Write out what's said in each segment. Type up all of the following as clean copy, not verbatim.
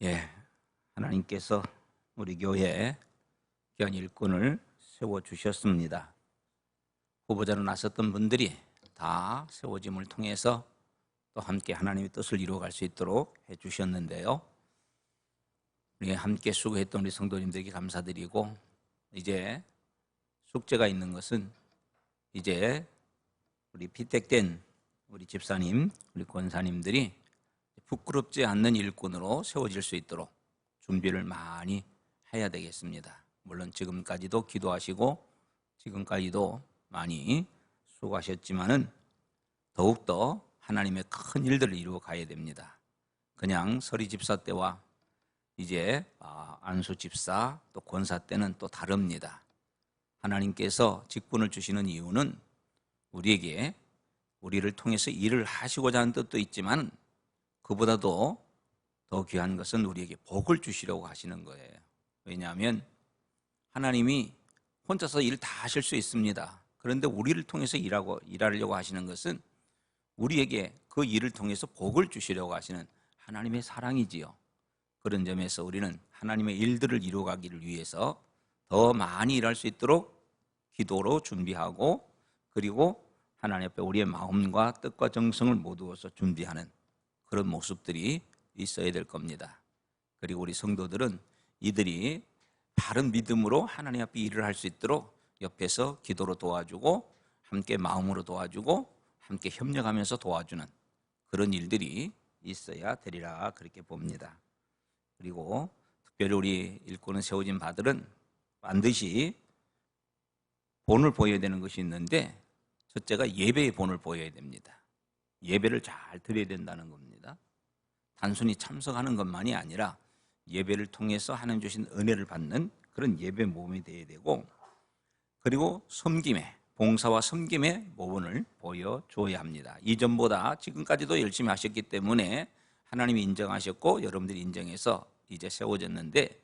예, 하나님께서 우리 교회에 귀한 일꾼을 세워주셨습니다. 후보자로 나섰던 분들이 다 세워짐을 통해서 또 함께 하나님의 뜻을 이루어갈 수 있도록 해주셨는데요. 우리 함께 수고했던 우리 성도님들에게 감사드리고, 이제 숙제가 있는 것은 이제 우리 피택된 우리 집사님, 우리 권사님들이 부끄럽지 않는 일꾼으로 세워질 수 있도록 준비를 많이 해야 되겠습니다. 물론 지금까지도 기도하시고 지금까지도 많이 수고하셨지만은 더욱더 하나님의 큰 일들을 이루어 가야 됩니다. 그냥 서리 집사 때와 이제 안수 집사 또 권사 때는 또 다릅니다. 하나님께서 직분을 주시는 이유는 우리를 통해서 일을 하시고자 하는 뜻도 있지만 그보다도 더 귀한 것은 우리에게 복을 주시려고 하시는 거예요. 왜냐하면 하나님이 혼자서 일 다 하실 수 있습니다. 그런데 우리를 통해서 일하려고 하시는 것은 우리에게 그 일을 통해서 복을 주시려고 하시는 하나님의 사랑이지요. 그런 점에서 우리는 하나님의 일들을 이루어가기를 위해서 더 많이 일할 수 있도록 기도로 준비하고, 그리고 하나님 앞에 우리의 마음과 뜻과 정성을 모두어서 준비하는 그런 모습들이 있어야 될 겁니다. 그리고 우리 성도들은 이들이 바른 믿음으로 하나님 앞에 일을 할 수 있도록 옆에서 기도로 도와주고 함께 마음으로 도와주고 함께 협력하면서 도와주는 그런 일들이 있어야 되리라 그렇게 봅니다. 그리고 특별히 우리 일꾼은 세워진 바들은 반드시 본을 보여야 되는 것이 있는데, 첫째가 예배의 본을 보여야 됩니다. 예배를 잘 드려야 된다는 겁니다. 단순히 참석하는 것만이 아니라 예배를 통해서 하나님 주신 은혜를 받는 그런 예배 모범이 되어야 되고, 그리고 섬김의, 봉사와 섬김의 모범을 보여줘야 합니다. 이전보다 지금까지도 열심히 하셨기 때문에 하나님이 인정하셨고 여러분들이 인정해서 이제 세워졌는데,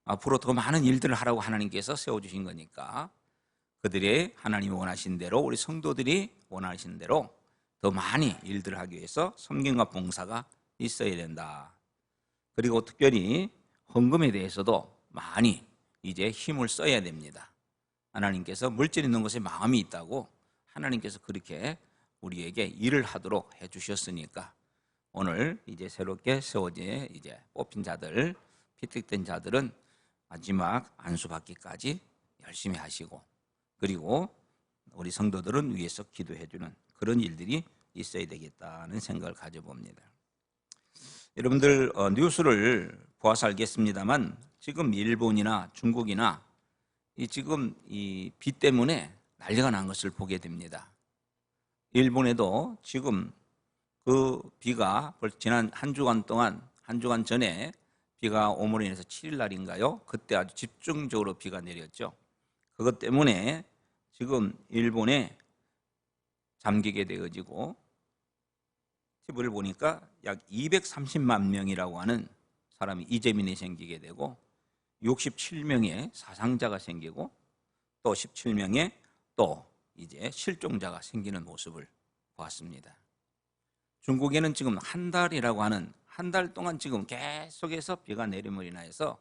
앞으로 더 많은 일들을 하라고 하나님께서 세워주신 거니까 그들의 하나님이 원하신 대로, 우리 성도들이 원하신 대로 더 많이 일들을 하기 위해서 섬김과 봉사가 있어야 된다. 그리고 특별히 헌금에 대해서도 많이 이제 힘을 써야 됩니다. 하나님께서 물질 있는 것에 마음이 있다고 하나님께서 그렇게 우리에게 일을 하도록 해주셨으니까 오늘 이제 새롭게 세워진 이제 뽑힌 자들, 피택된 자들은 마지막 안수받기까지 열심히 하시고, 그리고 우리 성도들은 위에서 기도해주는 그런 일들이 있어야 되겠다는 생각을 가져봅니다. 여러분들 뉴스를 보아서 알겠습니다만 지금 일본이나 중국이나 지금 이 비 때문에 난리가 난 것을 보게 됩니다. 일본에도 지금 그 비가 지난 한 주간 전에 비가 오므로 인해서 7일 날인가요? 그때 아주 집중적으로 비가 내렸죠. 그것 때문에 지금 일본에 잠기게 되어지고, TV를 보니까 약 230만 명이라고 하는 사람이 이재민이 생기게 되고 67명의 사상자가 생기고 또 17명의 또 이제 실종자가 생기는 모습을 보았습니다. 중국에는 지금 한 달 동안 지금 계속해서 비가 내림으로 인해서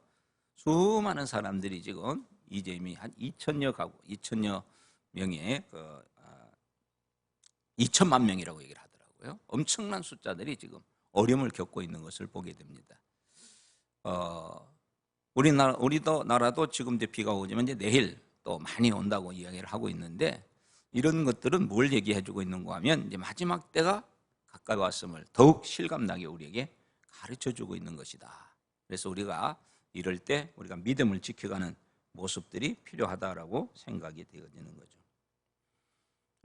수많은 사람들이 지금 이재민이 한 2천여 명의 2천만 명이라고 얘기를 하더라고요. 엄청난 숫자들이 지금 어려움을 겪고 있는 것을 보게 됩니다. 우리나라도 지금 이제 비가 오지만 이제 내일 또 많이 온다고 이야기를 하고 있는데, 이런 것들은 뭘 얘기해주고 있는가 하면 이제 마지막 때가 가까이 왔음을 더욱 실감나게 우리에게 가르쳐주고 있는 것이다. 그래서 우리가 이럴 때 우리가 믿음을 지켜가는 모습들이 필요하다라고 생각이 되어지는 거죠.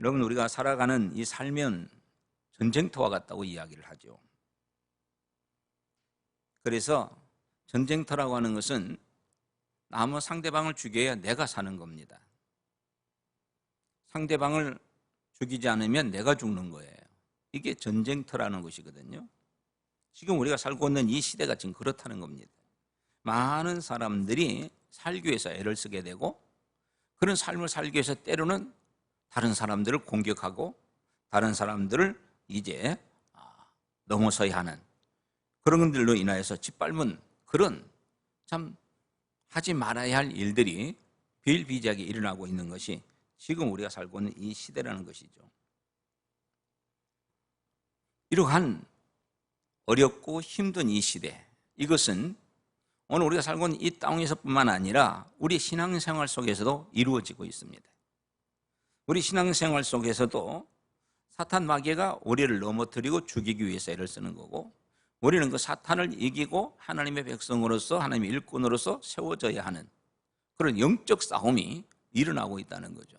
여러분, 우리가 살아가는 이 삶은 전쟁터와 같다고 이야기를 하죠. 그래서 전쟁터라고 하는 것은 아무 상대방을 죽여야 내가 사는 겁니다. 상대방을 죽이지 않으면 내가 죽는 거예요. 이게 전쟁터라는 것이거든요. 지금 우리가 살고 있는 이 시대가 지금 그렇다는 겁니다. 많은 사람들이 살기 위해서 애를 쓰게 되고, 그런 삶을 살기 위해서 때로는 다른 사람들을 공격하고 다른 사람들을 이제 넘어서야 하는 그런 것들로 인하여서 짓밟은 그런 참 하지 말아야 할 일들이 비일비재하게 일어나고 있는 것이 지금 우리가 살고 있는 이 시대라는 것이죠. 이러한 어렵고 힘든 이 시대, 이것은 오늘 우리가 살고 있는 이 땅에서뿐만 아니라 우리 신앙생활 속에서도 이루어지고 있습니다. 우리 신앙생활 속에서도 사탄 마귀가 우리를 넘어뜨리고 죽이기 위해서 애를 쓰는 거고, 우리는 그 사탄을 이기고 하나님의 백성으로서 하나님의 일꾼으로서 세워져야 하는 그런 영적 싸움이 일어나고 있다는 거죠.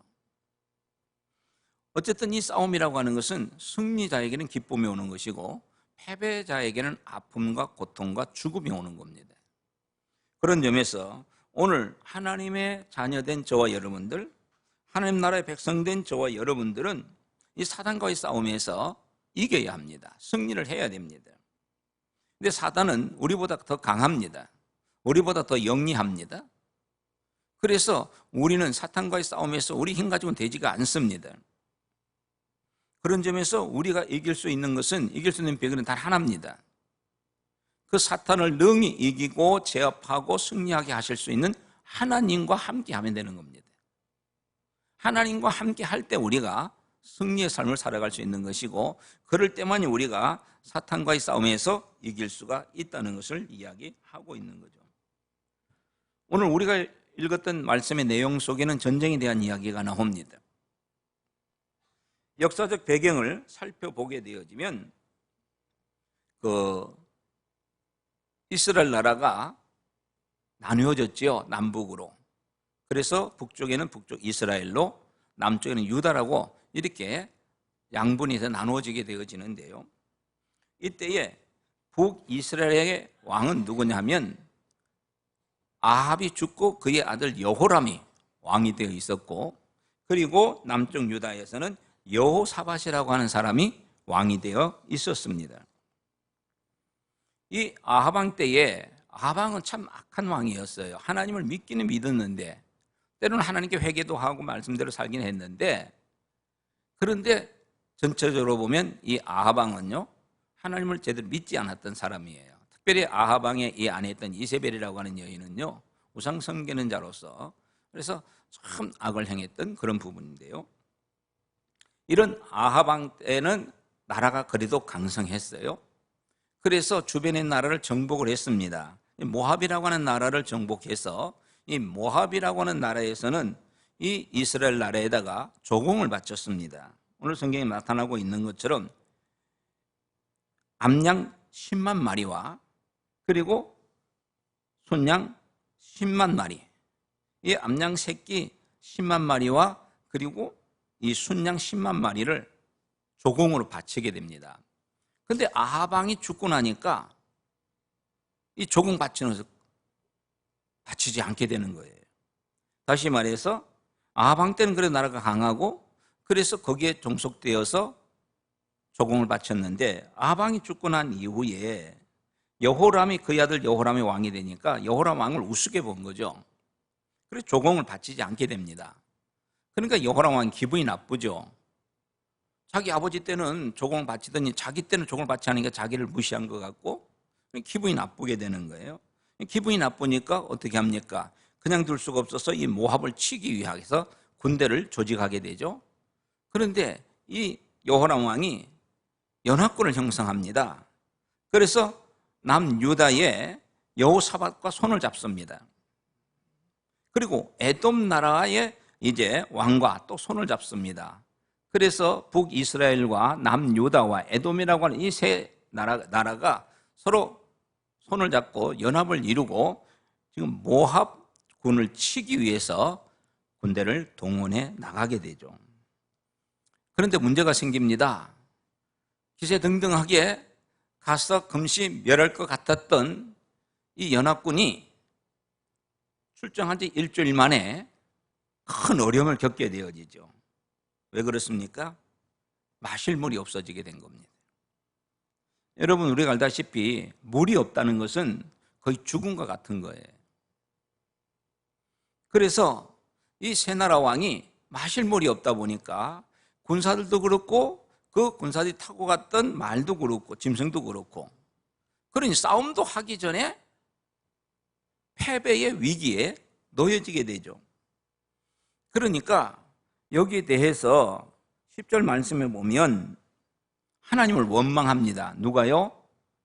어쨌든 이 싸움이라고 하는 것은 승리자에게는 기쁨이 오는 것이고 패배자에게는 아픔과 고통과 죽음이 오는 겁니다. 그런 점에서 오늘 하나님의 자녀된 저와 여러분들, 하나님 나라의 백성된 저와 여러분들은 이 사단과의 싸움에서 이겨야 합니다. 승리를 해야 됩니다. 근데 사단은 우리보다 더 강합니다. 우리보다 더 영리합니다. 그래서 우리는 사탄과의 싸움에서 우리 힘 가지고는 되지가 않습니다. 그런 점에서 우리가 이길 수 있는 것은, 이길 수 있는 비결은 단 하나입니다. 그 사탄을 능히 이기고 제압하고 승리하게 하실 수 있는 하나님과 함께 하면 되는 겁니다. 하나님과 함께 할 때 우리가 승리의 삶을 살아갈 수 있는 것이고, 그럴 때만이 우리가 사탄과의 싸움에서 이길 수가 있다는 것을 이야기하고 있는 거죠. 오늘 우리가 읽었던 말씀의 내용 속에는 전쟁에 대한 이야기가 나옵니다. 역사적 배경을 살펴보게 되어지면 이스라엘 나라가 나누어졌죠, 남북으로. 그래서 북쪽에는 북쪽 이스라엘로, 남쪽에는 유다라고 이렇게 양분이 돼 나누어지게 되어지는데요. 이때에 북이스라엘의 왕은 누구냐 하면 아합이 죽고 그의 아들 여호람이 왕이 되어 있었고, 그리고 남쪽 유다에서는 여호사밧이라고 하는 사람이 왕이 되어 있었습니다. 이 아합 왕 때에, 아합 왕은 참 악한 왕이었어요. 하나님을 믿기는 믿었는데 때로는 하나님께 회개도 하고 말씀대로 살긴 했는데, 그런데 전체적으로 보면 이 아합 왕은요, 하나님을 제대로 믿지 않았던 사람이에요. 특별히 아합 왕의 이 안에 있던 이세벨이라고 하는 여인은요, 우상 섬기는 자로서, 그래서 참 악을 행했던 그런 부분인데요. 이런 아합 왕 때는 나라가 그래도 강성했어요. 그래서 주변의 나라를 정복을 했습니다. 모압이라고 하는 나라를 정복해서 이 모압이라고 하는 나라에서는 이 이스라엘 나라에다가 조공을 바쳤습니다. 오늘 성경에 나타나고 있는 것처럼 암양 10만 마리와 그리고 순양 10만 마리, 이 암양 새끼 10만 마리와 그리고 이 순양 10만 마리를 조공으로 바치게 됩니다. 그런데 아합 왕이 죽고 나니까 이 조공 바치는 것을 바치지 않게 되는 거예요. 다시 말해서 아합 왕 때는 그래도 나라가 강하고 그래서 거기에 종속되어서 조공을 바쳤는데, 아합 왕이 죽고 난 이후에 여호람이, 그의 아들 여호람이 왕이 되니까 여호람 왕을 우습게 본 거죠. 그래서 조공을 바치지 않게 됩니다. 그러니까 여호람 왕이 기분이 나쁘죠. 자기 아버지 때는 조공을 바치더니 자기 때는 조공을 바치지 않으니까 자기를 무시한 것 같고 기분이 나쁘게 되는 거예요. 기분이 나쁘니까 어떻게 합니까? 그냥 둘 수가 없어서 이 모압을 치기 위해서 군대를 조직하게 되죠. 그런데 이 여호람 왕이 연합군을 형성합니다. 그래서 남유다의 여호사밧과 손을 잡습니다. 그리고 에돔 나라의 이제 왕과 또 손을 잡습니다. 그래서 북이스라엘과 남유다와 에돔이라고 하는 이 세 나라가 서로 손을 잡고 연합을 이루고 지금 모압군을 치기 위해서 군대를 동원해 나가게 되죠. 그런데 문제가 생깁니다. 기세등등하게 가서 금시 멸할 것 같았던 이 연합군이 출정한 지 일주일 만에 큰 어려움을 겪게 되어지죠. 왜 그렇습니까? 마실 물이 없어지게 된 겁니다. 여러분, 우리가 알다시피 물이 없다는 것은 거의 죽음과 같은 거예요. 그래서 이 세 나라 왕이 마실 물이 없다 보니까 군사들도 그렇고 그 군사들이 타고 갔던 말도 그렇고 짐승도 그렇고 그러니 싸움도 하기 전에 패배의 위기에 놓여지게 되죠. 그러니까 여기에 대해서 10절 말씀에 보면 하나님을 원망합니다. 누가요?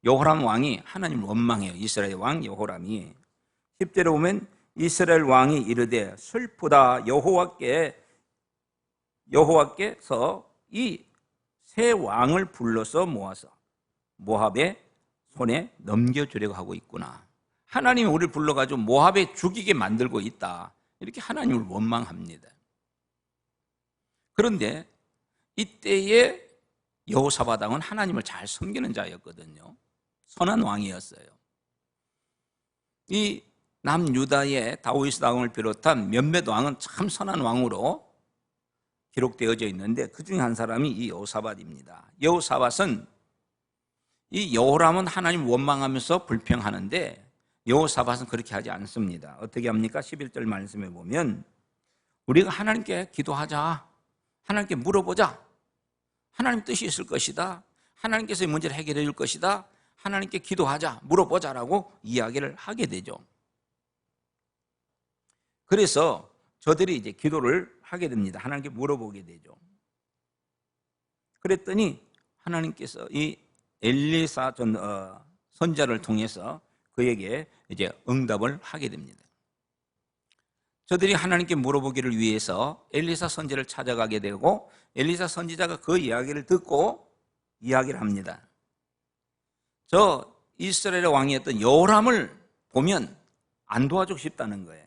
여호람 왕이 하나님을 원망해요. 이스라엘 왕 여호람이. 10절에 보면 이스라엘 왕이 이르되 슬프다. 여호와께서 이 새 왕을 불러서 모아서 모압의 손에 넘겨주려고 하고 있구나. 하나님이 우리를 불러가지고 모압에 죽이게 만들고 있다. 이렇게 하나님을 원망합니다. 그런데 이때에 여호사밧 왕은 하나님을 잘 섬기는 자였거든요. 선한 왕이었어요. 이 남유다의 다윗 왕을 비롯한 몇몇 왕은 참 선한 왕으로 기록되어져 있는데 그 중에 한 사람이 이 여호사밧입니다. 여호사밧은 이 여호람은 하나님 원망하면서 불평하는데 여호사밧은 그렇게 하지 않습니다. 어떻게 합니까? 11절 말씀에 보면 우리가 하나님께 기도하자. 하나님께 물어보자. 하나님 뜻이 있을 것이다. 하나님께서 이 문제를 해결해 줄 것이다. 하나님께 기도하자. 물어보자라고 이야기를 하게 되죠. 그래서 저들이 이제 기도를 하게 됩니다. 하나님께 물어보게 되죠. 그랬더니 하나님께서 이 엘리사 선지자를 통해서 그에게 이제 응답을 하게 됩니다. 저들이 하나님께 물어보기를 위해서 엘리사 선지자를 찾아가게 되고 엘리사 선지자가 그 이야기를 듣고 이야기를 합니다. 저 이스라엘의 왕이었던 여호람을 보면 안 도와주고 싶다는 거예요.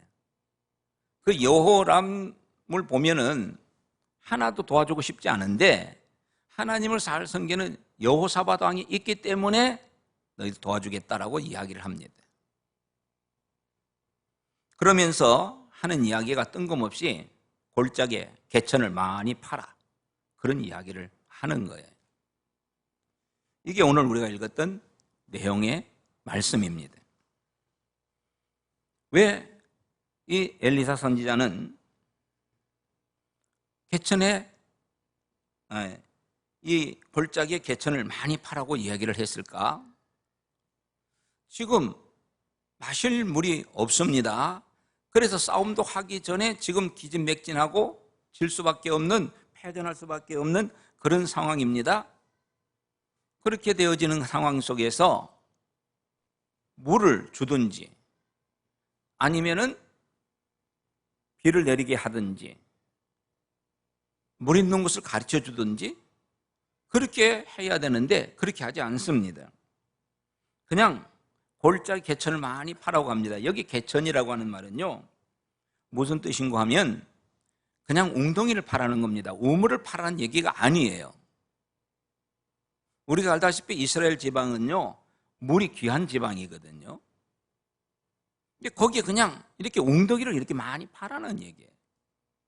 그 여호람을 보면은 하나도 도와주고 싶지 않은데 하나님을 잘 섬기는 여호사밧 왕이 있기 때문에 너희들 도와주겠다라고 이야기를 합니다. 그러면서 하는 이야기가 뜬금없이 골짜기에 개천을 많이 팔아. 그런 이야기를 하는 거예요. 이게 오늘 우리가 읽었던 내용의 말씀입니다. 왜 이 엘리사 선지자는 개천에 이 골짜기에 개천을 많이 파라고 이야기를 했을까? 지금 마실 물이 없습니다. 그래서 싸움도 하기 전에 지금 기진맥진하고 질 수밖에 없는, 패전할 수밖에 없는 그런 상황입니다. 그렇게 되어지는 상황 속에서 물을 주든지 아니면은 비를 내리게 하든지 물 있는 곳을 가르쳐 주든지 그렇게 해야 되는데 그렇게 하지 않습니다. 그냥 골짜기 개천을 많이 파라고 합니다. 여기 개천이라고 하는 말은요, 무슨 뜻인가 하면 그냥 웅덩이를 파라는 겁니다. 우물을 파라는 얘기가 아니에요. 우리가 알다시피 이스라엘 지방은요, 물이 귀한 지방이거든요. 근데 거기에 그냥 이렇게 웅덩이를 이렇게 많이 파라는 얘기예요.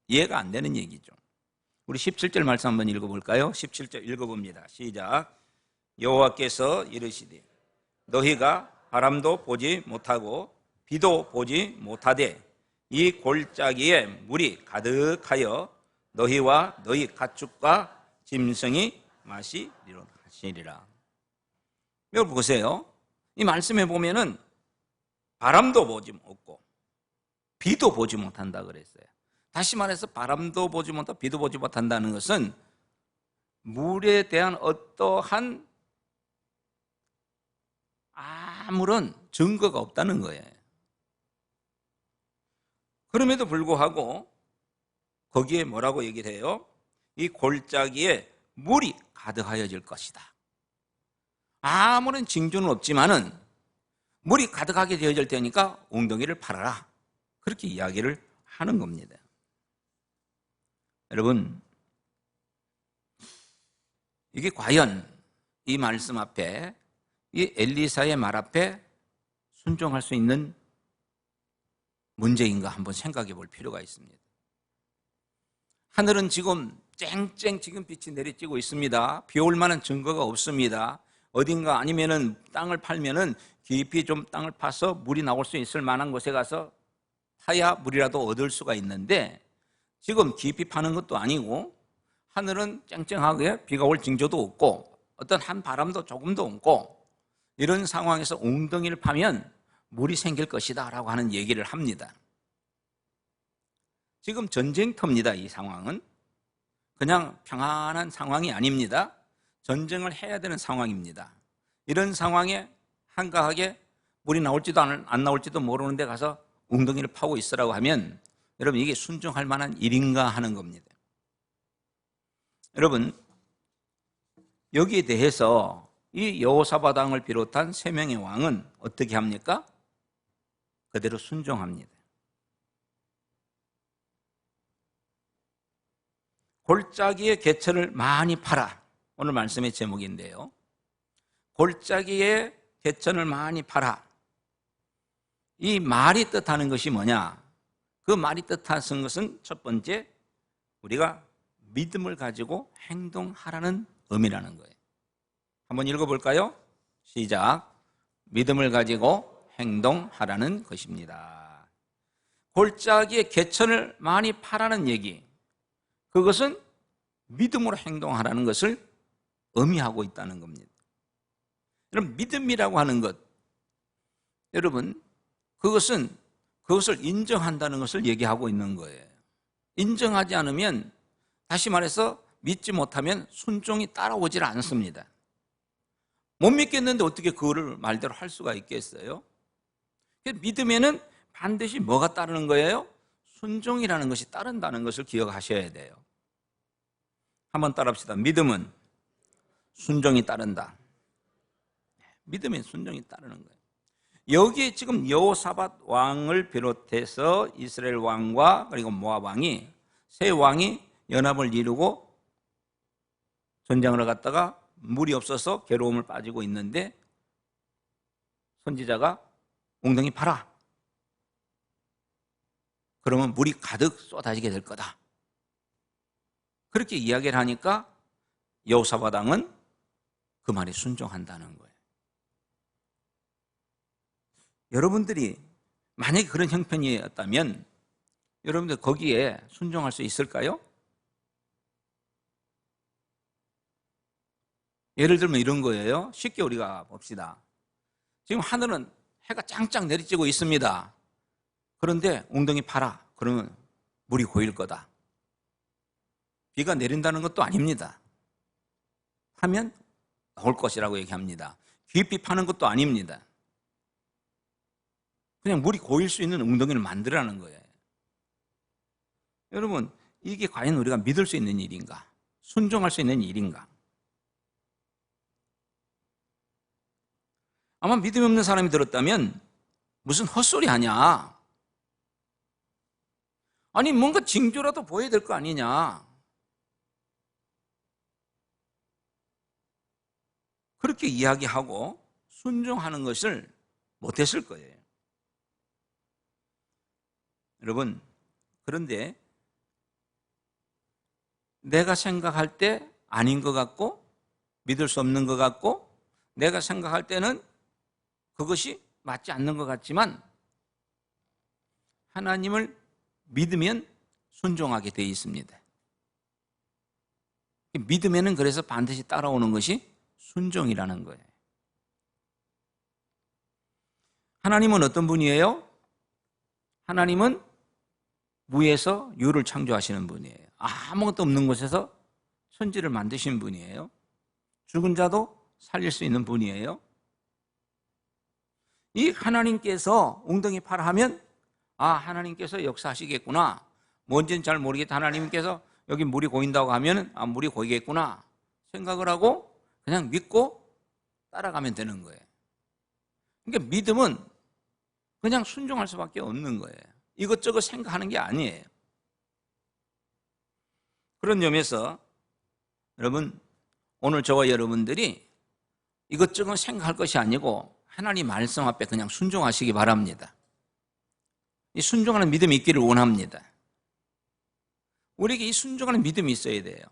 이해가 안 되는 얘기죠. 우리 17절 말씀 한번 읽어볼까요? 17절 읽어봅니다. 시작. 여호와께서 이르시되 너희가 바람도 보지 못하고 비도 보지 못하되 이 골짜기에 물이 가득하여 너희와 너희 가축과 짐승이 마시리라 하시리라. 여러분 보세요. 이 말씀에 보면은 바람도 보지 못하고 비도 보지 못한다 그랬어요. 다시 말해서 바람도 보지 못하고 비도 보지 못한다는 것은 물에 대한 어떠한 아무런 증거가 없다는 거예요. 그럼에도 불구하고 거기에 뭐라고 얘기를 해요? 이 골짜기에 물이 가득하여질 것이다. 아무런 징조는 없지만은 물이 가득하게 되어질 테니까 웅덩이를 팔아라. 그렇게 이야기를 하는 겁니다. 여러분, 이게 과연 이 말씀 앞에, 이 엘리사의 말 앞에 순종할 수 있는 문제인가 한번 생각해 볼 필요가 있습니다. 하늘은 지금 쨍쨍 지금 빛이 내리쬐고 있습니다. 비 올 만한 증거가 없습니다. 어딘가 아니면은 땅을 팔면은 깊이 좀 땅을 파서 물이 나올 수 있을 만한 곳에 가서 파야 물이라도 얻을 수가 있는데 지금 깊이 파는 것도 아니고 하늘은 쨍쨍하게 비가 올 징조도 없고 어떤 한 바람도 조금도 없고 이런 상황에서 웅덩이를 파면 물이 생길 것이다 라고 하는 얘기를 합니다. 지금 전쟁터입니다. 이 상황은 그냥 평안한 상황이 아닙니다. 전쟁을 해야 되는 상황입니다. 이런 상황에 한가하게 물이 나올지도 안 나올지도 모르는 데 가서 웅덩이를 파고 있으라고 하면 여러분 이게 순종할 만한 일인가 하는 겁니다. 여러분 여기에 대해서 이 여호사밧 왕을 비롯한 세 명의 왕은 어떻게 합니까? 그대로 순종합니다. 골짜기의 개천을 많이 팔아. 오늘 말씀의 제목인데요. 골짜기의 개천을 많이 팔아. 이 말이 뜻하는 것이 뭐냐? 그 말이 뜻하는 것은 첫 번째, 우리가 믿음을 가지고 행동하라는 의미라는 거예요. 한번 읽어볼까요? 시작. 믿음을 가지고 행동하라는 것입니다. 골짜기의 개천을 많이 파라는 얘기, 그것은 믿음으로 행동하라는 것을 의미하고 있다는 겁니다. 여러분 믿음이라고 하는 것, 여러분 그것을 인정한다는 것을 얘기하고 있는 거예요. 인정하지 않으면, 다시 말해서 믿지 못하면 순종이 따라오질 않습니다. 못 믿겠는데 어떻게 그거를 말대로 할 수가 있겠어요? 믿음에는 반드시 뭐가 따르는 거예요? 순종이라는 것이 따른다는 것을 기억하셔야 돼요. 한번 따라합시다. 믿음은 순종이 따른다. 믿음엔 순종이 따르는 거예요. 여기에 지금 여호사밧 왕을 비롯해서 이스라엘 왕과 그리고 모압 왕이, 세 왕이 연합을 이루고 전쟁을 갔다가 물이 없어서 괴로움을 빠지고 있는데 선지자가 웅덩이 파라. 그러면 물이 가득 쏟아지게 될 거다. 그렇게 이야기를 하니까 여호사밧 왕은 그 말에 순종한다는 거예요. 여러분들이 만약에 그런 형편이었다면 여러분들 거기에 순종할 수 있을까요? 예를 들면 이런 거예요. 쉽게 우리가 봅시다. 지금 하늘은 해가 짱짱 내리쬐고 있습니다. 그런데 웅덩이 파라. 그러면 물이 고일 거다. 비가 내린다는 것도 아닙니다. 하면 나올 것이라고 얘기합니다. 깊이 파는 것도 아닙니다. 그냥 물이 고일 수 있는 웅덩이를 만들라는 거예요. 여러분, 이게 과연 우리가 믿을 수 있는 일인가? 순종할 수 있는 일인가? 아마 믿음이 없는 사람이 들었다면 무슨 헛소리 하냐? 아니 뭔가 징조라도 보여야 될 거 아니냐? 그렇게 이야기하고 순종하는 것을 못했을 거예요. 여러분, 그런데 내가 생각할 때 아닌 것 같고 믿을 수 없는 것 같고 내가 생각할 때는 그것이 맞지 않는 것 같지만 하나님을 믿으면 순종하게 되어 있습니다. 믿음에는 그래서 반드시 따라오는 것이 순종이라는 거예요. 하나님은 어떤 분이에요? 하나님은 무에서 유를 창조하시는 분이에요. 아무것도 없는 곳에서 천지를 만드신 분이에요. 죽은 자도 살릴 수 있는 분이에요. 이 하나님께서 웅덩이 파라 하면 하나님께서 역사하시겠구나. 뭔지는 잘 모르겠다. 하나님께서 여기 물이 고인다고 하면 물이 고이겠구나 생각을 하고 그냥 믿고 따라가면 되는 거예요. 그러니까 믿음은 그냥 순종할 수밖에 없는 거예요. 이것저것 생각하는 게 아니에요. 그런 점에서 여러분, 오늘 저와 여러분들이 이것저것 생각할 것이 아니고 하나님 말씀 앞에 그냥 순종하시기 바랍니다. 이 순종하는 믿음이 있기를 원합니다. 우리에게 이 순종하는 믿음이 있어야 돼요.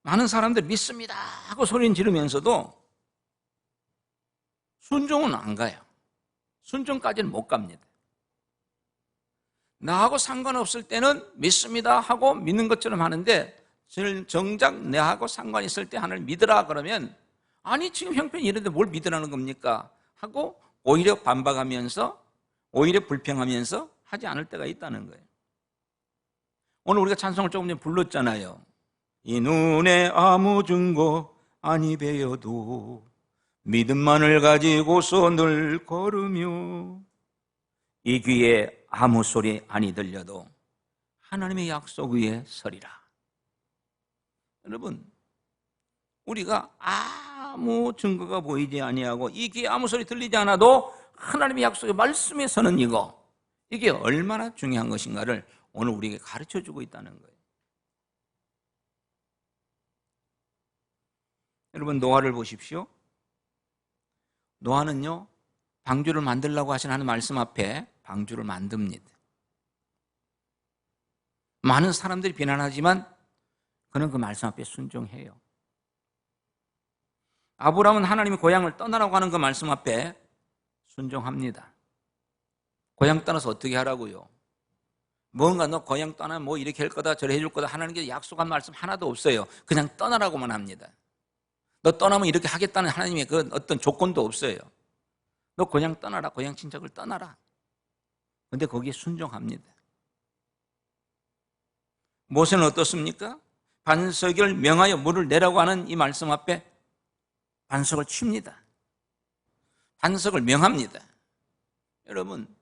많은 사람들 믿습니다 하고 소리는 지르면서도 순종은 안 가요. 순종까지는 못 갑니다. 나하고 상관없을 때는 믿습니다 하고 믿는 것처럼 하는데 정작 내하고 상관 있을 때 하나님을 믿으라 그러면 아니 지금 형편이 이런데 뭘 믿으라는 겁니까? 하고 오히려 반박하면서 오히려 불평하면서 하지 않을 때가 있다는 거예요. 오늘 우리가 찬송을 조금 전에 불렀잖아요. 이 눈에 아무 증거 아니 배여도 믿음만을 가지고서 늘 걸으며 이 귀에 아무 소리 아니 들려도 하나님의 약속 위에 서리라. 여러분, 우리가 아무 증거가 보이지 아니하고 이 귀에 아무 소리 들리지 않아도 하나님의 약속의 말씀에 서는 이게 얼마나 중요한 것인가를 오늘 우리에게 가르쳐주고 있다는 거예요. 여러분, 노아를 보십시오. 노아는요, 방주를 만들라고 하신 하나님 말씀 앞에 방주를 만듭니다. 많은 사람들이 비난하지만 그는 그 말씀 앞에 순종해요. 아브라함은 하나님이 고향을 떠나라고 하는 그 말씀 앞에 순종합니다. 고향 떠나서 어떻게 하라고요? 뭔가 너 고향 떠나면 뭐 이렇게 할 거다 저렇게 해줄 거다 하나님께서 약속한 말씀 하나도 없어요. 그냥 떠나라고만 합니다. 너 떠나면 이렇게 하겠다는 하나님의 그 어떤 조건도 없어요. 너 고향 떠나라, 고향 친척을 떠나라. 근데 거기에 순종합니다. 모세는 어떻습니까? 반석을 명하여 물을 내라고 하는 이 말씀 앞에 반석을 칩니다. 반석을 명합니다. 여러분,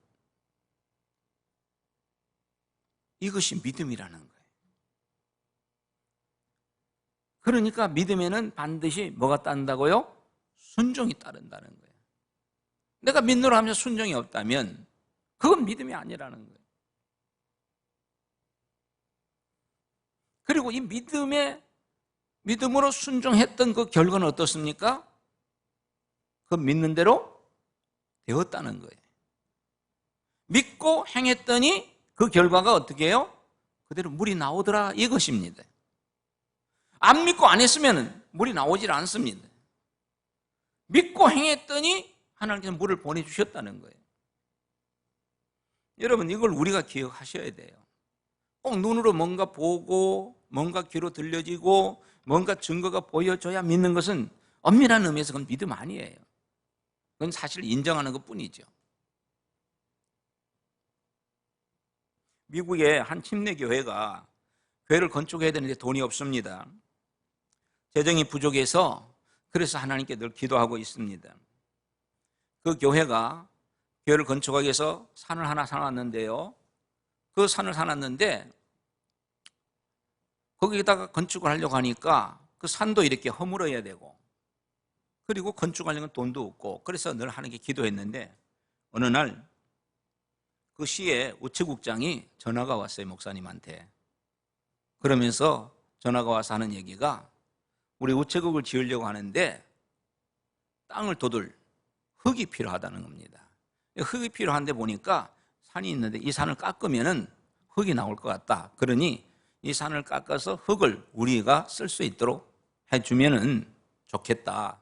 이것이 믿음이라는 거예요. 그러니까 믿음에는 반드시 뭐가 따른다고요? 순종이 따른다는 거예요. 내가 믿노라 하면서 순종이 없다면 그건 믿음이 아니라는 거예요. 그리고 이 믿음으로 순종했던 그 결과는 어떻습니까? 그 믿는 대로 되었다는 거예요. 믿고 행했더니 그 결과가 어떻게 해요? 그대로 물이 나오더라 이것입니다. 안 믿고 안 했으면 물이 나오질 않습니다. 믿고 행했더니 하나님께서 물을 보내주셨다는 거예요. 여러분, 이걸 우리가 기억하셔야 돼요. 꼭 눈으로 뭔가 보고 뭔가 귀로 들려지고 뭔가 증거가 보여줘야 믿는 것은 엄밀한 의미에서 그건 믿음 아니에요. 그건 사실 인정하는 것뿐이죠. 미국의 한 침례교회가 교회를 건축해야 되는데 돈이 없습니다. 재정이 부족해서 그래서 하나님께 늘 기도하고 있습니다. 그 교회가 교회를 건축하기 위해서 산을 하나 사놨는데요. 그 산을 사놨는데 거기에다가 건축을 하려고 하니까 그 산도 이렇게 허물어야 되고 그리고 건축하려면 돈도 없고 그래서 늘 하나님께 기도했는데 어느 날 그 시의 우체국장이 전화가 왔어요. 목사님한테. 그러면서 전화가 와서 하는 얘기가 우리 우체국을 지으려고 하는데 땅을 돋을 흙이 필요하다는 겁니다. 흙이 필요한데 보니까 산이 있는데 이 산을 깎으면은 흙이 나올 것 같다. 그러니 이 산을 깎아서 흙을 우리가 쓸 수 있도록 해주면은 좋겠다.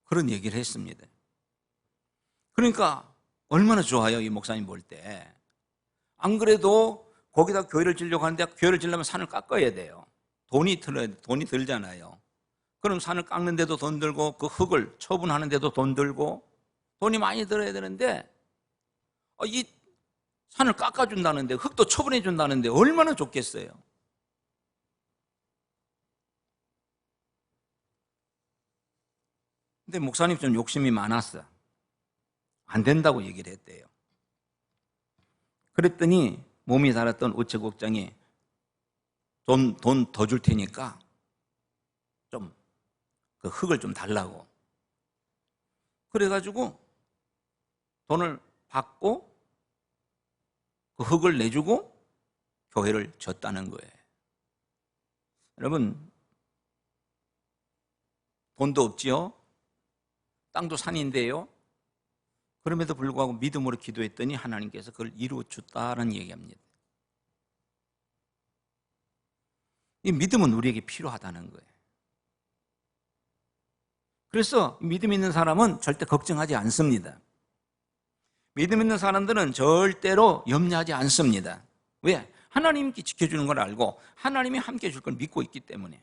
그런 얘기를 했습니다. 그러니까 얼마나 좋아요, 이 목사님 볼 때. 안 그래도 거기다 교회를 지으려고 하는데 교회를 지으려면 산을 깎아야 돼요. 돈이 들잖아요. 그럼 산을 깎는데도 돈 들고 그 흙을 처분하는데도 돈 들고 돈이 많이 들어야 되는데 이 산을 깎아준다는데 흙도 처분해준다는데 얼마나 좋겠어요. 근데 목사님 좀 욕심이 많았어. 안 된다고 얘기를 했대요. 그랬더니 몸이 달았던 우체국장이 돈 더 줄 테니까 좀 그 흙을 좀 달라고. 그래가지고 돈을 받고 그 흙을 내주고 교회를 졌다는 거예요. 여러분, 돈도 없지요? 땅도 산인데요. 그럼에도 불구하고 믿음으로 기도했더니 하나님께서 그걸 이루어줬다는 얘기합니다. 이 믿음은 우리에게 필요하다는 거예요. 그래서 믿음 있는 사람은 절대 걱정하지 않습니다. 믿음 있는 사람들은 절대로 염려하지 않습니다. 왜? 하나님께 지켜주는 걸 알고 하나님이 함께 해줄 걸 믿고 있기 때문에.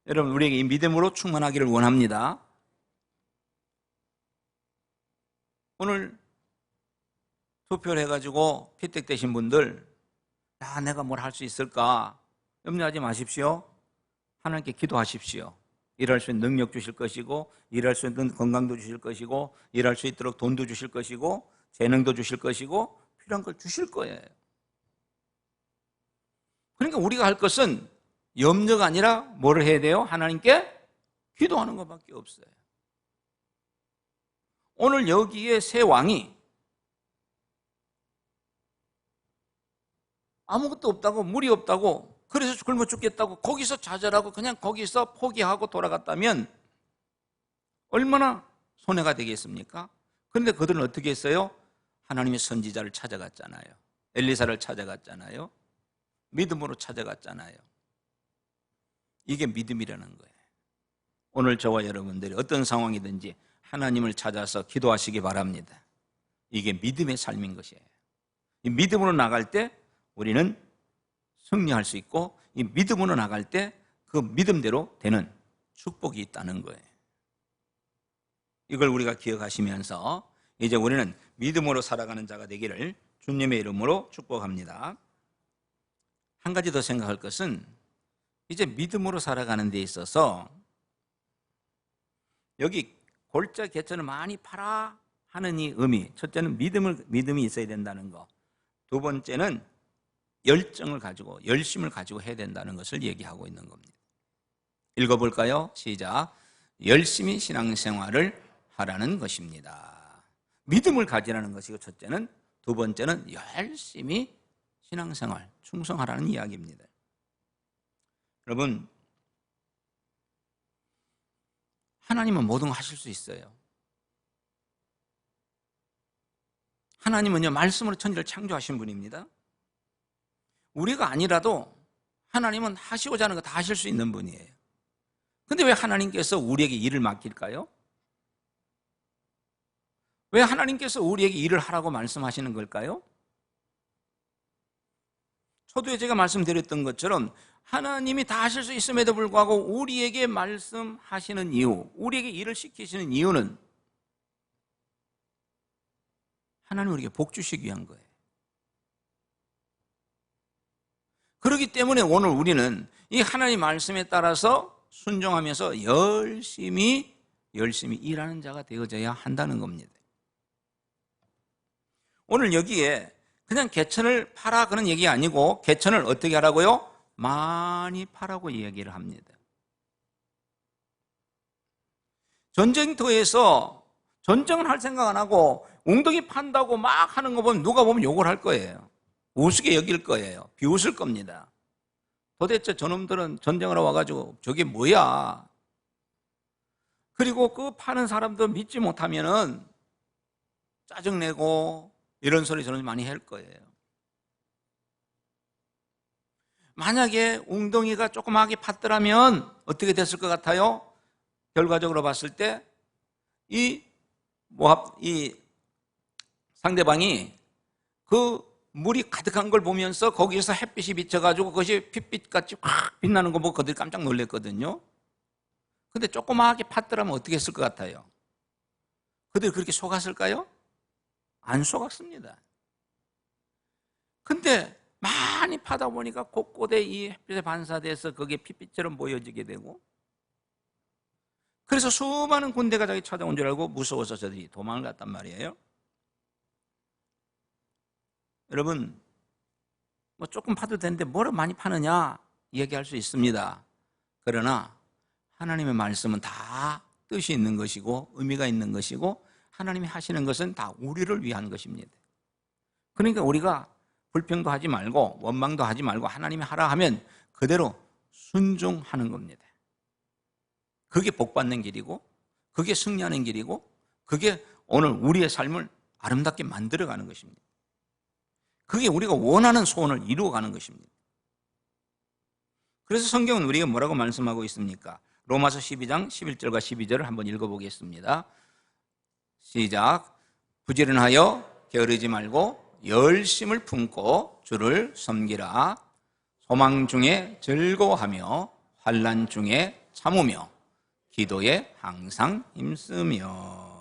여러분, 우리에게 이 믿음으로 충만하기를 원합니다. 오늘 투표를 해가지고 피택되신 분들, 내가 뭘 할 수 있을까 염려하지 마십시오. 하나님께 기도하십시오. 일할 수 있는 능력 주실 것이고, 일할 수 있는 건강도 주실 것이고, 일할 수 있도록 돈도 주실 것이고, 재능도 주실 것이고, 필요한 걸 주실 거예요. 그러니까 우리가 할 것은 염려가 아니라 뭐를 해야 돼요? 하나님께 기도하는 것밖에 없어요. 오늘 여기에 새 왕이 아무것도 없다고, 물이 없다고, 그래서 굶어 죽겠다고 거기서 좌절하고 그냥 거기서 포기하고 돌아갔다면 얼마나 손해가 되겠습니까? 그런데 그들은 어떻게 했어요? 하나님의 선지자를 찾아갔잖아요. 엘리사를 찾아갔잖아요. 믿음으로 찾아갔잖아요. 이게 믿음이라는 거예요. 오늘 저와 여러분들이 어떤 상황이든지 하나님을 찾아서 기도하시기 바랍니다. 이게 믿음의 삶인 것이에요. 이 믿음으로 나갈 때 우리는 승리할 수 있고, 이 믿음으로 나갈 때 그 믿음대로 되는 축복이 있다는 거예요. 이걸 우리가 기억하시면서 이제 우리는 믿음으로 살아가는 자가 되기를 주님의 이름으로 축복합니다. 한 가지 더 생각할 것은, 이제 믿음으로 살아가는 데 있어서 여기 골자 개천을 많이 팔아 하는 이 의미, 첫째는 믿음이 있어야 된다는 거, 두 번째는 열정을 가지고 열심을 가지고 해야 된다는 것을 얘기하고 있는 겁니다. 읽어볼까요? 시작. 열심히 신앙생활을 하라는 것입니다. 믿음을 가지라는 것이고 첫째는, 두 번째는 열심히 신앙생활, 충성하라는 이야기입니다. 여러분, 하나님은 모든 걸 하실 수 있어요. 하나님은요, 말씀으로 천지를 창조하신 분입니다. 우리가 아니라도 하나님은 하시고자 하는 거 다 하실 수 있는 분이에요. 근데 왜 하나님께서 우리에게 일을 맡길까요? 왜 하나님께서 우리에게 일을 하라고 말씀하시는 걸까요? 초두에 제가 말씀드렸던 것처럼 하나님이 다 하실 수 있음에도 불구하고 우리에게 말씀하시는 이유, 우리에게 일을 시키시는 이유는 하나님 우리에게 복 주시기 위한 거예요. 그렇기 때문에 오늘 우리는 이 하나님 말씀에 따라서 순종하면서 열심히 일하는 자가 되어져야 한다는 겁니다. 오늘 여기에 그냥 개천을 팔아 그런 얘기가 아니고, 개천을 어떻게 하라고요? 많이 파라고 얘기를 합니다. 전쟁터에서 전쟁을 할 생각 안 하고 웅덩이 판다고 막 하는 거 보면 누가 보면 욕을 할 거예요. 우습게 여길 거예요. 비웃을 겁니다. 도대체 저놈들은 전쟁하러 와가지고 저게 뭐야? 그리고 그 파는 사람도 믿지 못하면은 짜증내고 이런 소리 저는 많이 할 거예요. 만약에 웅덩이가 조그맣게 팠더라면 어떻게 됐을 것 같아요? 결과적으로 봤을 때 이 상대방이 그 물이 가득한 걸 보면서 거기에서 햇빛이 비쳐가지고 그것이 핏빛같이 확 빛나는 거 보고 그들이 깜짝 놀랐거든요. 근데 조그맣게 팠더라면 어떻게 했을 것 같아요? 그들이 그렇게 속았을까요? 안 속았습니다. 근데 많이 파다 보니까 곳곳에 이 햇빛에 반사돼서 그게 핏빛처럼 보여지게 되고, 그래서 수많은 군대가 자기 찾아온 줄 알고 무서워서 저들이 도망을 갔단 말이에요. 여러분, 뭐 조금 파도 되는데 뭐를 많이 파느냐 얘기할 수 있습니다. 그러나 하나님의 말씀은 다 뜻이 있는 것이고 의미가 있는 것이고, 하나님이 하시는 것은 다 우리를 위한 것입니다. 그러니까 우리가 불평도 하지 말고 원망도 하지 말고 하나님이 하라 하면 그대로 순종하는 겁니다. 그게 복받는 길이고, 그게 승리하는 길이고, 그게 오늘 우리의 삶을 아름답게 만들어가는 것입니다. 그게 우리가 원하는 소원을 이루어가는 것입니다. 그래서 성경은 우리가 뭐라고 말씀하고 있습니까? 로마서 12장 11절과 12절을 한번 읽어보겠습니다. 시작. 부지런하여 게으르지 말고 열심을 품고 주를 섬기라. 소망 중에 즐거워하며 환난 중에 참으며 기도에 항상 힘쓰며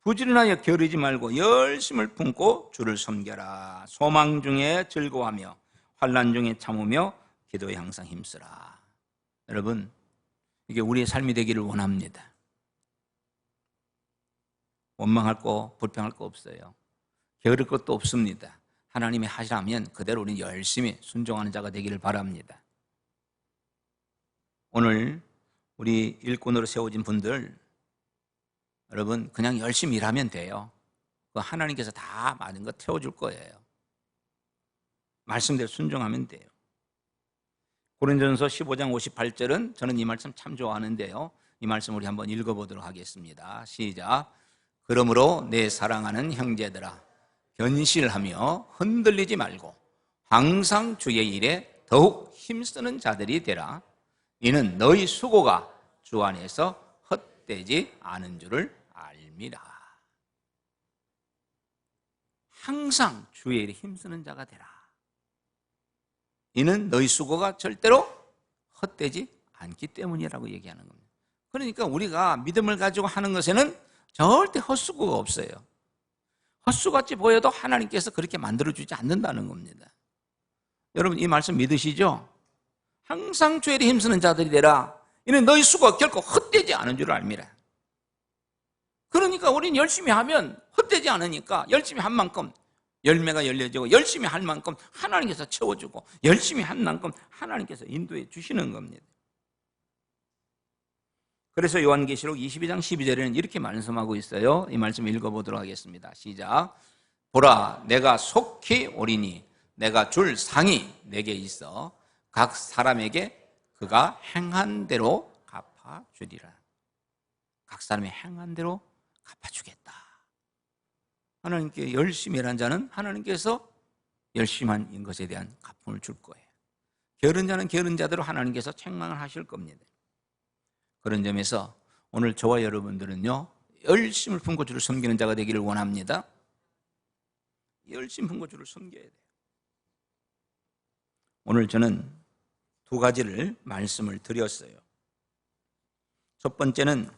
부지런하여 게으르지 말고 열심을 품고 주를 섬겨라. 소망 중에 즐거워하며 환난 중에 참으며 기도에 항상 힘쓰라. 여러분, 이게 우리의 삶이 되기를 원합니다. 원망할 거, 불평할 거 없어요. 게으를 것도 없습니다. 하나님이 하시라면 그대로 우리는 열심히 순종하는 자가 되기를 바랍니다. 오늘 우리 일꾼으로 세워진 분들, 여러분 그냥 열심히 일하면 돼요. 하나님께서 다 많은 거 태워줄 거예요. 말씀대로 순종하면 돼요. 고린도전서 15장 58절은 저는 이 말씀 참 좋아하는데요. 이 말씀 우리 한번 읽어보도록 하겠습니다. 시작. 그러므로 내 사랑하는 형제들아, 견실하며 흔들리지 말고 항상 주의 일에 더욱 힘쓰는 자들이 되라. 이는 너희 수고가 주 안에서 헛되지 않은 줄을 알미라. 항상 주의 일에 힘쓰는 자가 되라. 이는 너희 수고가 절대로 헛되지 않기 때문이라고 얘기하는 겁니다. 그러니까 우리가 믿음을 가지고 하는 것에는 절대 헛수고가 없어요. 헛수같이 보여도 하나님께서 그렇게 만들어주지 않는다는 겁니다. 여러분 이 말씀 믿으시죠? 항상 주의 일에 힘쓰는 자들이 되라. 이는 너희 수고가 결코 헛되지 않은 줄 알미라. 그러니까 우리는 열심히 하면 헛되지 않으니까 열심히 한 만큼 열매가 열려지고 열심히 할 만큼 하나님께서 채워주고 열심히 한 만큼 하나님께서 인도해 주시는 겁니다. 그래서 요한계시록 22장 12절에는 이렇게 말씀하고 있어요. 이 말씀 읽어보도록 하겠습니다. 시작. 보라, 내가 속히 오리니 내가 줄 상이 내게 있어 각 사람에게 그가 행한 대로 갚아주리라. 각 사람이 행한 대로 갚아주겠다. 하나님께 열심히 일한 자는 하나님께서 열심히 한 것에 대한 갚음을 줄 거예요. 게으른 자는 게으른 자대로 하나님께서 책망을 하실 겁니다. 그런 점에서 오늘 저와 여러분들은요, 열심을 품고 주를 섬기는 자가 되기를 원합니다. 열심 품고 주를 섬겨야 돼요. 오늘 저는 두 가지를 말씀을 드렸어요. 첫 번째는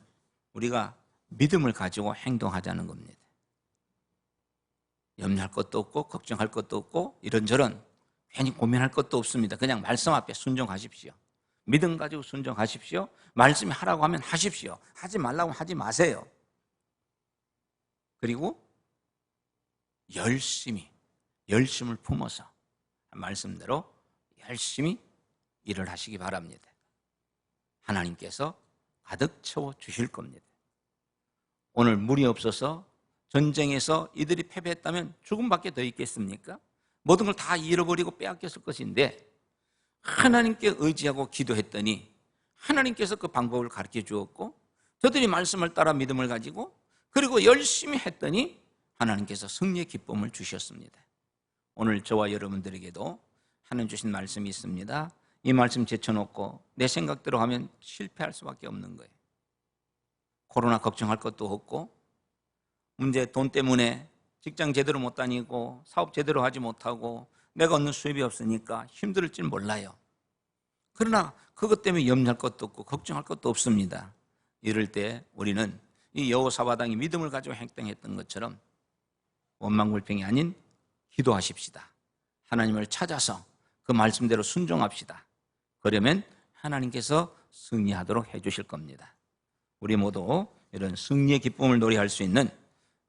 우리가 믿음을 가지고 행동하자는 겁니다. 염려할 것도 없고 걱정할 것도 없고 이런저런 괜히 고민할 것도 없습니다. 그냥 말씀 앞에 순종하십시오. 믿음 가지고 순종하십시오. 말씀이 하라고 하면 하십시오. 하지 말라고 하지 마세요. 그리고 열심을 품어서 말씀대로 열심히 일을 하시기 바랍니다. 하나님께서 가득 채워 주실 겁니다. 오늘 물이 없어서 전쟁에서 이들이 패배했다면 죽음밖에 더 있겠습니까? 모든 걸 다 잃어버리고 빼앗겼을 것인데 하나님께 의지하고 기도했더니 하나님께서 그 방법을 가르쳐 주었고 저들이 말씀을 따라 믿음을 가지고 그리고 열심히 했더니 하나님께서 승리의 기쁨을 주셨습니다. 오늘 저와 여러분들에게도 하나님 주신 말씀이 있습니다. 이 말씀 제쳐놓고 내 생각대로 하면 실패할 수밖에 없는 거예요. 코로나 걱정할 것도 없고 문제 돈 때문에 직장 제대로 못 다니고 사업 제대로 하지 못하고 내가 얻는 수입이 없으니까 힘들을지 몰라요. 그러나 그것 때문에 염려할 것도 없고 걱정할 것도 없습니다. 이럴 때 우리는 이 여호사밧왕이 믿음을 가지고 행동했던 것처럼 원망불평이 아닌 기도하십시다. 하나님을 찾아서 그 말씀대로 순종합시다. 그러면 하나님께서 승리하도록 해주실 겁니다. 우리 모두 이런 승리의 기쁨을 노래할 수 있는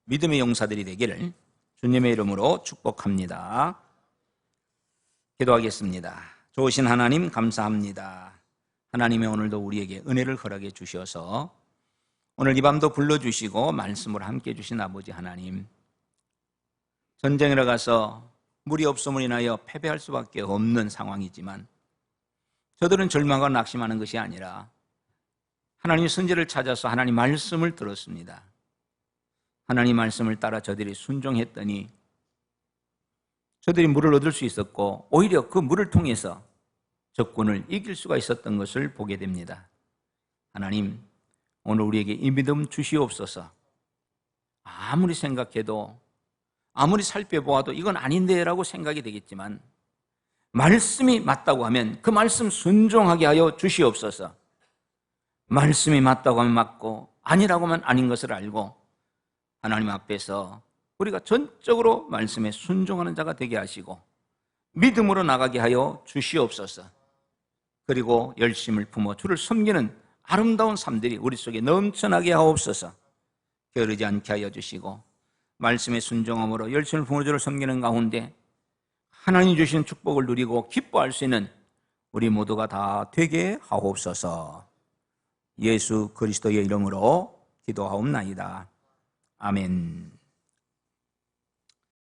믿음의 용사들이 되기를 주님의 이름으로 축복합니다. 기도하겠습니다. 좋으신 하나님 감사합니다. 하나님의 오늘도 우리에게 은혜를 허락해 주셔서 오늘 이 밤도 불러주시고 말씀을 함께 해주신 아버지 하나님, 전쟁에 가서 물이 없음으로 인하여 패배할 수밖에 없는 상황이지만 저들은 절망과 낙심하는 것이 아니라 하나님의 선지를 찾아서 하나님 말씀을 들었습니다. 하나님 말씀을 따라 저들이 순종했더니 저들이 물을 얻을 수 있었고 오히려 그 물을 통해서 적군을 이길 수가 있었던 것을 보게 됩니다. 하나님, 오늘 우리에게 이 믿음 주시옵소서. 아무리 생각해도 아무리 살펴보아도 이건 아닌데 라고 생각이 되겠지만 말씀이 맞다고 하면 그 말씀 순종하게 하여 주시옵소서. 말씀이 맞다고 하면 맞고 아니라고 하면 아닌 것을 알고 하나님 앞에서 우리가 전적으로 말씀에 순종하는 자가 되게 하시고 믿음으로 나가게 하여 주시옵소서. 그리고 열심을 품어 주를 섬기는 아름다운 삶들이 우리 속에 넘쳐나게 하옵소서. 게으르지 않게 하여 주시고 말씀에 순종함으로 열심을 품어 주를 섬기는 가운데 하나님 주신 축복을 누리고 기뻐할 수 있는 우리 모두가 다 되게 하옵소서. 예수 그리스도의 이름으로 기도하옵나이다. 아멘.